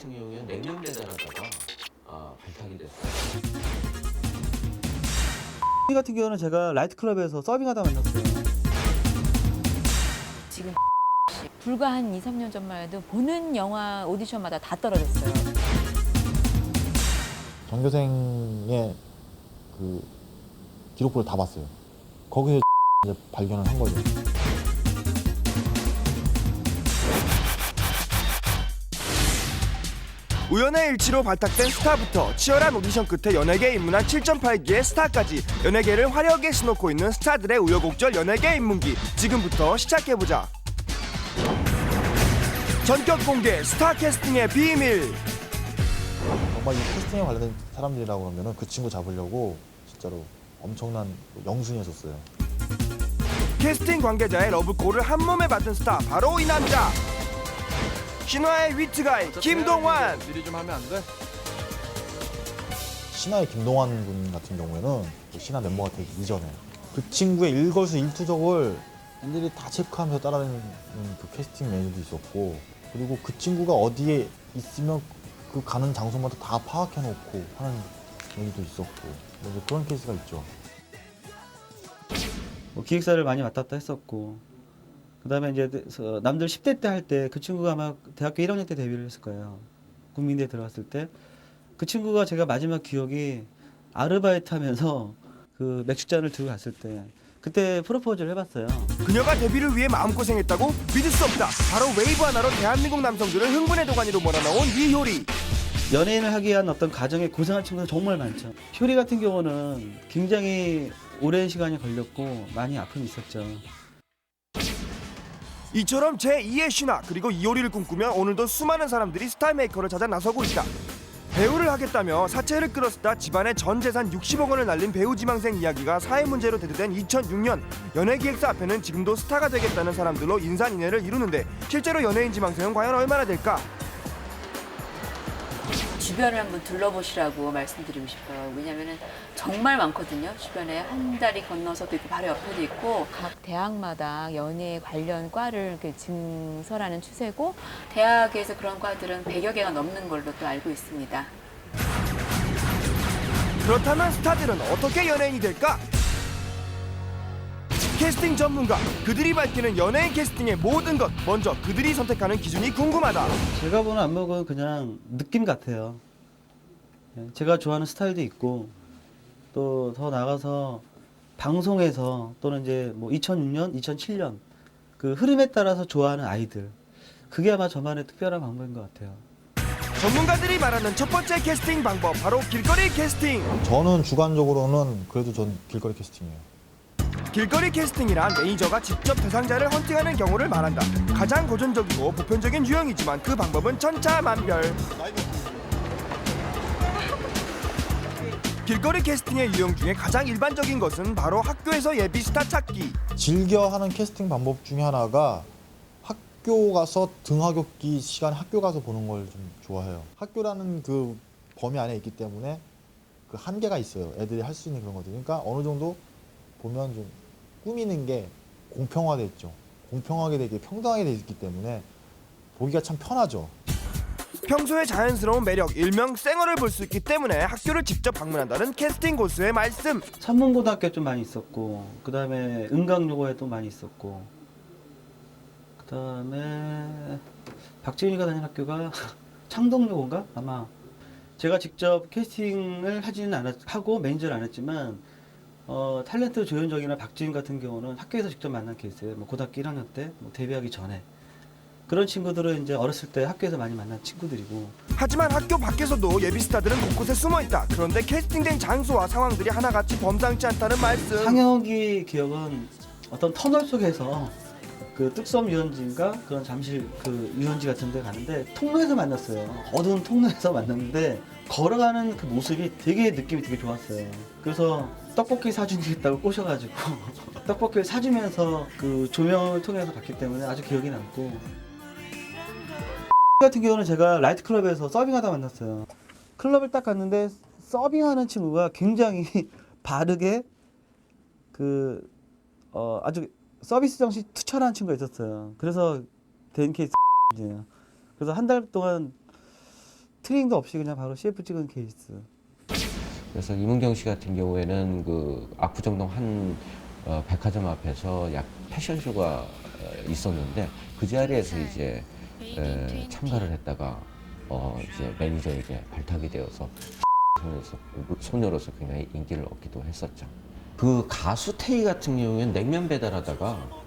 같은 경우에는 냉면 배달하다가 발탁이 됐어요. 이 같은 경우는 제가 라이트 클럽에서 서빙하다 만났어요. 지금 불과 한 2, 3년 전만 해도 보는 영화 오디션마다 다 떨어졌어요. 전교생의 그 기록부를 다 봤어요. 거기서 이제 발견을 한 거죠. 우연의 일치로 발탁된 스타부터 치열한 오디션 끝에 연예계에 입문한 7.8기의 스타까지 연예계를 화려하게 싣놓고 있는 스타들의 우여곡절 연예계 입문기 지금부터 시작해보자. 전격 공개 스타 캐스팅의 비밀. 정말 이 캐스팅에 관련된 사람들이라고 하면은 그 친구 잡으려고 진짜로 엄청난 영순이었었어요. 캐스팅 관계자의 러브콜을 한 몸에 받은 스타 바로 이 남자. 신화의 위트가이 김동완. 미리 좀 하면 안 돼? 신화의 김동완 군 같은 경우에는 그 신화 멤버가 되기 이전에 그 친구의 일거수일투족을 일일이 다 체크하면서 따라다니는 그 캐스팅 매니저도 있었고, 그리고 그 친구가 어디에 있으면 그 가는 장소마다 다 파악해놓고 하는 매니저도 있었고, 이제 그런 케이스가 있죠. 뭐 기획사를 많이 왔다 갔다 했었고, 그다음에 이제 남들 10대 때 할 때 그 친구가 아마 대학교 1학년 때 데뷔를 했을 거예요. 국민대에 들어갔을 때 그 친구가 제가 마지막 기억이 아르바이트 하면서 그 맥주잔을 들고 갔을 때 그때 프로포즈를 해봤어요. 그녀가 데뷔를 위해 마음고생했다고? 믿을 수 없다. 바로 웨이브 하나로 대한민국 남성들을 흥분의 도가니로 몰아넣은 이효리. 연예인을 하기 위한 어떤 과정에 고생한 친구는 정말 많죠. 효리 같은 경우는 굉장히 오랜 시간이 걸렸고 많이 아픔이 있었죠. 이처럼 제2의 신화 그리고 이효리를 꿈꾸며 오늘도 수많은 사람들이 스타 메이커를 찾아 나서고 있다. 배우를 하겠다며 사채를 끌었다 집안의 전 재산 60억 원을 날린 배우 지망생 이야기가 사회 문제로 대두된 2006년 연예기획사 앞에는 지금도 스타가 되겠다는 사람들로 인산인해를 이루는데 실제로 연예인 지망생은 과연 얼마나 될까? 주변을 한번 둘러보시라고 말씀드리고 싶어요. 왜냐면은 정말 많거든요. 주변에 한 다리 건너서도 있고 바로 옆에도 있고, 각 대학마다 연예 관련 과를 이렇게 증설하는 추세고, 대학에서 그런 과들은 100여 개가 넘는 걸로 또 알고 있습니다. 그렇다면 스타들은 어떻게 연예인이 될까? 캐스팅 전문가 그들이 밝히는 연예인 캐스팅의 모든 것, 먼저 그들이 선택하는 기준이 궁금하다. 제가 보는 안목은 그냥 느낌 같아요. 제가 좋아하는 스타일도 있고, 또 더 나가서 방송에서 또는 이제 뭐 2006년, 2007년 그 흐름에 따라서 좋아하는 아이들, 그게 아마 저만의 특별한 방법인 것 같아요. 전문가들이 말하는 첫 번째 캐스팅 방법, 바로 길거리 캐스팅. 저는 주관적으로는 그래도 전 길거리 캐스팅이에요. 길거리 캐스팅이란 매니저가 직접 대상자를 헌팅하는 경우를 말한다. 가장 고전적이고 보편적인 유형이지만 그 방법은 천차만별. 길거리 캐스팅의 유형 중에 가장 일반적인 것은 바로 학교에서 예비 스타 찾기. 즐겨 하는 캐스팅 방법 중에 하나가 학교 가서 등하굣기 시간에 학교 가서 보는 걸 좀 좋아해요. 학교라는 그 범위 안에 있기 때문에 그 한계가 있어요. 애들이 할 수 있는 그런 것들. 그러니까 어느 정도 보면 좀 꾸미는 게 공평화돼 있죠. 공평하게 되게 평등하게 돼 있기 때문에 보기가 참 편하죠. 평소에 자연스러운 매력, 일명 쌩얼을 볼 수 있기 때문에 학교를 직접 방문한다는 캐스팅 고수의 말씀. 천문고등학교에 좀 많이 있었고, 그 다음에 은강여고에 또 많이 있었고, 그 다음에 박지윤이가 다니는 학교가 창동여고인가? 아마 제가 직접 캐스팅을 하고 매니저를 안 했지만, 탤런트 조현정이나 박지윤 같은 경우는 학교에서 직접 만난 케이스예요. 뭐 고등학교 1학년 때, 뭐 데뷔하기 전에. 그런 친구들은 이제 어렸을 때 학교에서 많이 만난 친구들이고. 하지만 학교 밖에서도 예비 스타들은 곳곳에 숨어 있다. 그런데 캐스팅된 장소와 상황들이 하나같이 범상치 않다는 말씀. 상혁이 기억은 어떤 터널 속에서 그 뚝섬 유원지인가 그런 잠실 그 유원지 같은 데 가는데 통로에서 만났어요. 어두운 통로에서 만났는데 걸어가는 그 모습이 되게 느낌이 되게 좋았어요. 그래서 떡볶이 사주겠다고 꼬셔가지고 떡볶이를 사주면서 그 조명을 통해서 봤기 때문에 아주 기억이 남고. 같은 경우는 제가 라이트 클럽에서 서빙하다 만났어요. 클럽을 딱 갔는데 서빙하는 친구가 굉장히 바르게 아주 서비스 정신 투철한 친구가 있었어요. 그래서 된 케이스예요. 그래서 한 달 동안 트레이닝도 없이 그냥 바로 CF 찍은 케이스. 그래서 이문경 씨 같은 경우에는 그 압구정동 한 백화점 앞에서 약 패션쇼가 있었는데 그 자리에서 이제 참가를 했다가 이제 매니저에게 발탁이 되어서 소녀로서 굉장히 인기를 얻기도 했었죠. 그 가수 태희 같은 경우에는 냉면 배달하다가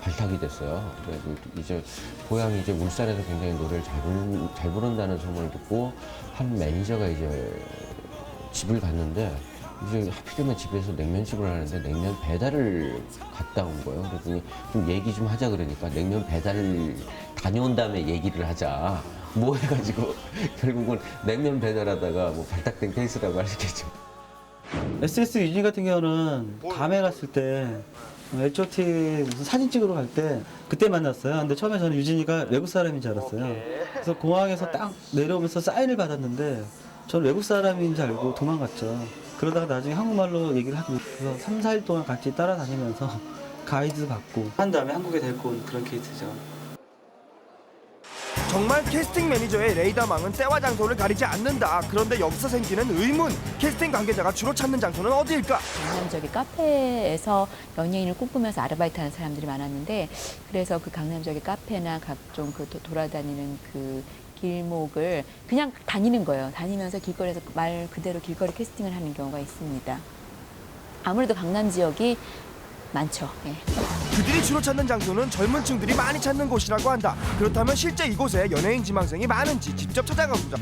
발탁이 됐어요. 그래서 이제 고향이 이제 울산에서 굉장히 노래를 잘 부른다는 소문을 듣고 한 매니저가 이제 집을 갔는데 이제 하필이면 집에서 냉면집을 하는데 냉면 배달을 갔다 온 거예요. 그랬더니 좀 얘기 좀 하자 그러니까 냉면 배달을 다녀온 다음에 얘기를 하자. 뭐 해가지고 결국은 냉면 배달하다가 뭐 발탁된 케이스라고 할 수 있겠죠. SS 유진 같은 경우는 감에 갔을 때 H.O.T 무슨 사진 찍으러 갈 때 그때 만났어요. 근데 처음에 저는 유진이가 외국 사람인 줄 알았어요. 그래서 공항에서 딱 내려오면서 사인을 받았는데 저는 외국 사람인 줄 알고 도망갔죠. 그러다가 나중에 한국말로 얘기를 하고 그래서 3, 4일 동안 같이 따라다니면서 가이드 받고 한 다음에 한국에 데리고 온 그런 케이스죠. 정말 캐스팅 매니저의 레이더망은 때와 장소를 가리지 않는다. 그런데 여기서 생기는 의문. 캐스팅 관계자가 주로 찾는 장소는 어디일까? 강남역의 카페에서 연예인을 꿈꾸면서 아르바이트하는 사람들이 많았는데 그래서 그 강남역의 카페나 각종 그 돌아다니는 그 길목을 그냥 다니는 거예요. 다니면서 길거리에서 말 그대로 길거리 캐스팅을 하는 경우가 있습니다. 아무래도 강남 지역이 많죠. 예. 그들이 주로 찾는 장소는 젊은 층들이 많이 찾는 곳이라고 한다. 그렇다면 실제 이곳에 연예인 지망생이 많은지 직접 찾아가보자.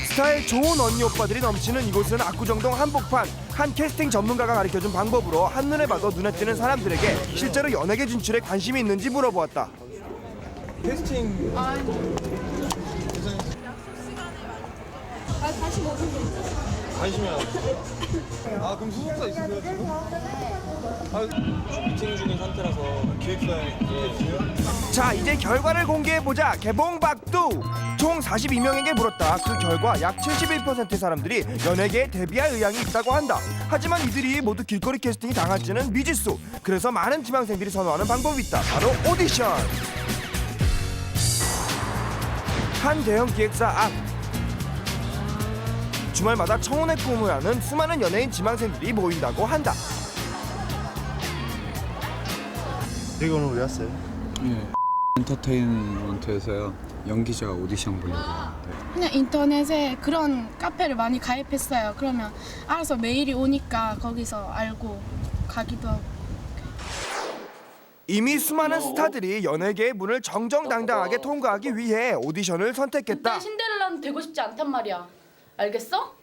스타일 좋은 언니 오빠들이 넘치는 이곳은 압구정동 한복판. 한 캐스팅 전문가가 가르쳐준 방법으로 한눈에 봐도 눈에 띄는 사람들에게 실제로 연예계 진출에 관심이 있는지 물어보았다. 캐스팅 관심이 안 그럼 소속사 있으세요 지금? 미팅 중인 상태라서 기획사에 자, 이제 결과를 공개해보자. 개봉박두 총 42명에게 물었다. 그 결과 약 71%의 사람들이 연예계에 데뷔할 의향이 있다고 한다. 하지만 이들이 모두 길거리 캐스팅이 당할지는 미지수. 그래서 많은 지망생들이 선호하는 방법이 있다. 바로 오디션. 한 대형 기획사 앞 주말마다 청혼의 꿈을 하는 수많은 연예인 지망생들이 모인다고 한다. 여기 오늘 왜 왔어요? 예, 엔터테인먼트에서요 연기자 오디션 보려고. 그냥 인터넷에 그런 카페를 많이 가입했어요. 그러면 알아서 메일이 오니까 거기서 알고 가기도 하고. 이미 수많은 스타들이 연예계의 문을 정정당당하게 통과하기 위해 오디션을 선택했다. 나 신데렐라는 되고 싶지 않단 말이야. 알겠어?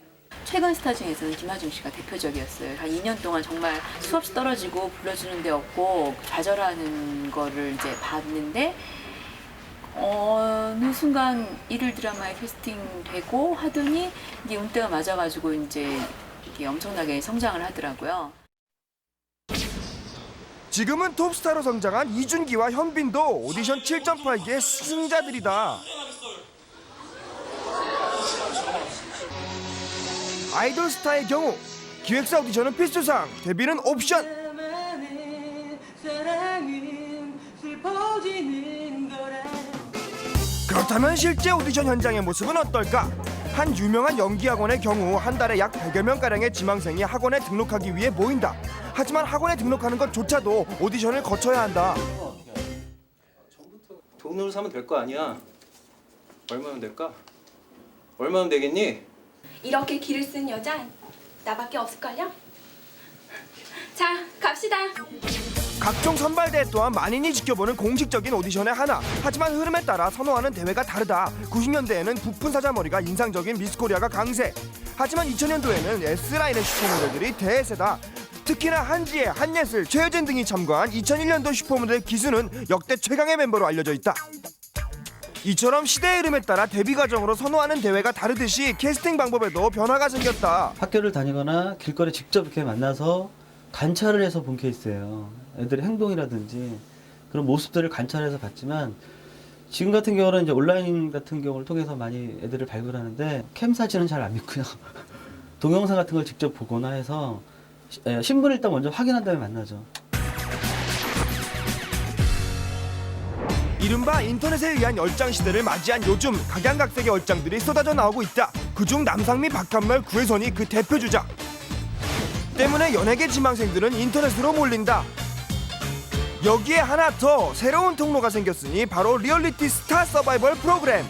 최근 스타 중에서는 김하중 씨가 대표적이었어요. 한 2년 동안 정말 수없이 떨어지고 불러주는 데 없고 좌절하는 거를 이제 봤는데 어느 순간 일일 드라마에 캐스팅되고 하더니 이게 운때가 맞아가지고 이제 이게 엄청나게 성장을 하더라고요. 지금은 톱스타로 성장한 이준기와 현빈도 오디션 7.8기의 승자들이다. 아이돌 스타의 경우 기획사 오디션은 필수상, 데뷔는 옵션. 그렇다면 실제 오디션 현장의 모습은 어떨까? 한 유명한 연기학원의 경우 한 달에 약 100여 명가량의 지망생이 학원에 등록하기 위해 모인다. 하지만 학원에 등록하는 것조차도 오디션을 거쳐야 한다. 돈으로 사면 될 거 아니야. 얼마면 될까? 얼마면 되겠니? 이렇게 길을 쓴 여잔 나밖에 없을걸요? 자, 갑시다. 각종 선발대회 또한 만인이 지켜보는 공식적인 오디션의 하나. 하지만 흐름에 따라 선호하는 대회가 다르다. 90년대에는 부푼 사자머리가 인상적인 미스코리아가 강세. 하지만 2000년도에는 S라인의 슈퍼모델들이 대세다. 특히나 한지혜, 한예슬, 최효진 등이 참가한 2001년도 슈퍼모델 기수는 역대 최강의 멤버로 알려져 있다. 이처럼 시대의 흐름에 따라 데뷔 과정으로 선호하는 대회가 다르듯이 캐스팅 방법에도 변화가 생겼다. 학교를 다니거나 길거리 직접 이렇게 만나서 관찰을 해서 본 케이스예요. 애들의 행동이라든지 그런 모습들을 관찰해서 봤지만 지금 같은 경우는 이제 온라인 같은 경우를 통해서 많이 애들을 발굴하는데 캠 사진은 잘 안 믿고요. 동영상 같은 걸 직접 보거나 해서 신분을 일단 먼저 확인한 다음에 만나죠. 이른바 인터넷에 의한 열장 시대를 맞이한 요즘 각양각색의 열장들이 쏟아져 나오고 있다. 그중 남상미, 박한별, 구혜선이 그 대표 주자. 때문에 연예계 지망생들은 인터넷으로 몰린다. 여기에 하나 더 새로운 통로가 생겼으니 바로 리얼리티 스타 서바이벌 프로그램.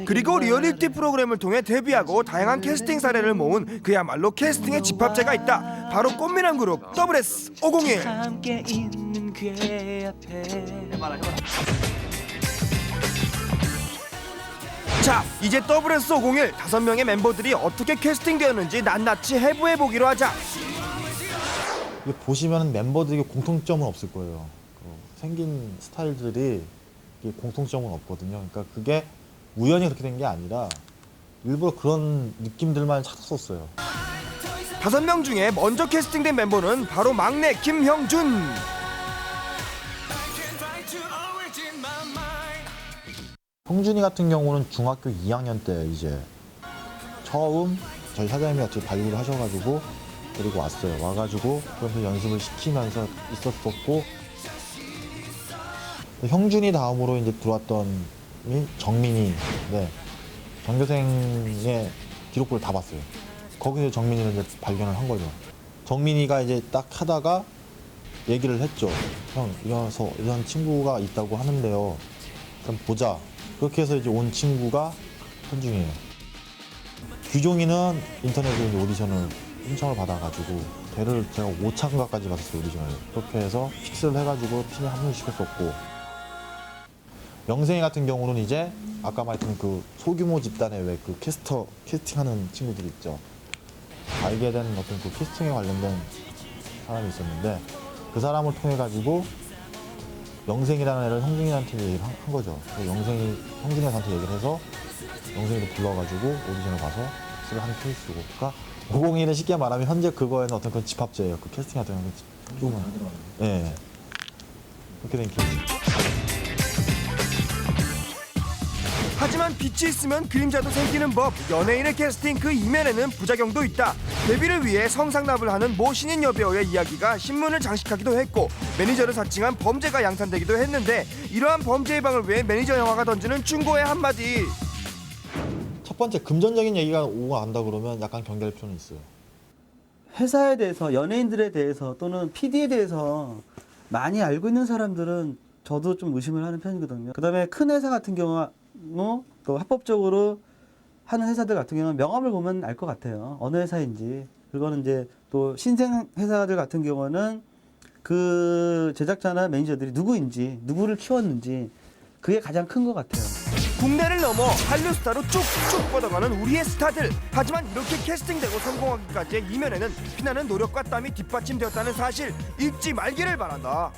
그리고 리얼리티 프로그램을 통해 데뷔하고 다양한 캐스팅 사례를 모은 그야말로 캐스팅의 집합체가 있다. 바로 꽃미남 그룹 WS501. 자, 이제 WS501 5명의 멤버들이 어떻게 캐스팅되었는지 낱낱이 해부해보기로 하자. 이게 보시면 멤버들에게 공통점은 없을 거예요. 생긴 스타일들이 이게 공통점은 없거든요. 그러니까 그게 우연히 그렇게 된 게 아니라 일부러 그런 느낌들만 찾았었어요. 5명 중에 먼저 캐스팅된 멤버는 바로 막내 김형준. 형준이 같은 경우는 중학교 2학년 때 이제 처음 저희 사장님이 어떻게 발굴을 하셔가지고 데리고 왔어요. 와가지고 그래서 연습을 시키면서 있었었고, 형준이 다음으로 이제 들어왔던 이 정민이. 네, 전교생의 기록부를 다 봤어요. 거기서 정민이를 이제 발견을 한 거죠. 정민이가 이제 딱 하다가 얘기를 했죠. 형, 이런 친구가 있다고 하는데요. 그럼 보자. 그렇게 해서 이제 온 친구가 현중이에요. 규종이는 인터넷으로 이제 오디션을 신청을 받아가지고 걔를 제가 5차인가까지 받았어요, 오디션을. 그렇게 해서 픽스를 해가지고 팀에 합류시켰었고, 영생이 같은 경우는 이제 아까 말했던 그 소규모 집단의 왜 그 캐스팅하는 친구들 있죠. 알게 된 어떤 그 캐스팅에 관련된 사람이 있었는데 그 사람을 통해 가지고 영생이라는 애를 형준이한테 얘기를 한 거죠. 영생이 형준이한테 얘기를 해서 영생이를 불러가지고 오디션을 봐서 픽스를 한 케이스고. 그러니까 501은 쉽게 말하면 현재 그거에는 어떤 그런 집합제예요. 그 캐스팅하던 조금은. 예. 그렇게 된 케이스. 하지만 빛이 있으면 그림자도 생기는 법. 연예인의 캐스팅 그 이면에는 부작용도 있다. 데뷔를 위해 성상납을 하는 모 신인 여배우의 이야기가 신문을 장식하기도 했고, 매니저를 사칭한 범죄가 양산되기도 했는데, 이러한 범죄 예방을 위해 매니저 영화가 던지는 충고의 한마디. 첫 번째 금전적인 얘기가 오고 안다 그러면 약간 경계할 필요는 있어요. 회사에 대해서, 연예인들에 대해서 또는 PD에 대해서 많이 알고 있는 사람들은 저도 좀 의심을 하는 편이거든요. 그다음에 큰 회사 같은 경우 또 합법적으로 하는 회사들 같은 경우는 명함을 보면 알 것 같아요. 어느 회사인지. 그거는 이제 또 신생 회사들 같은 경우는 그 제작자나 매니저들이 누구인지, 누구를 키웠는지, 그게 가장 큰 것 같아요. 국내를 넘어 한류 스타로 쭉쭉 뻗어가는 우리의 스타들. 하지만 이렇게 캐스팅되고 성공하기까지의 이면에는 피나는 노력과 땀이 뒷받침되었다는 사실 잊지 말기를 바란다.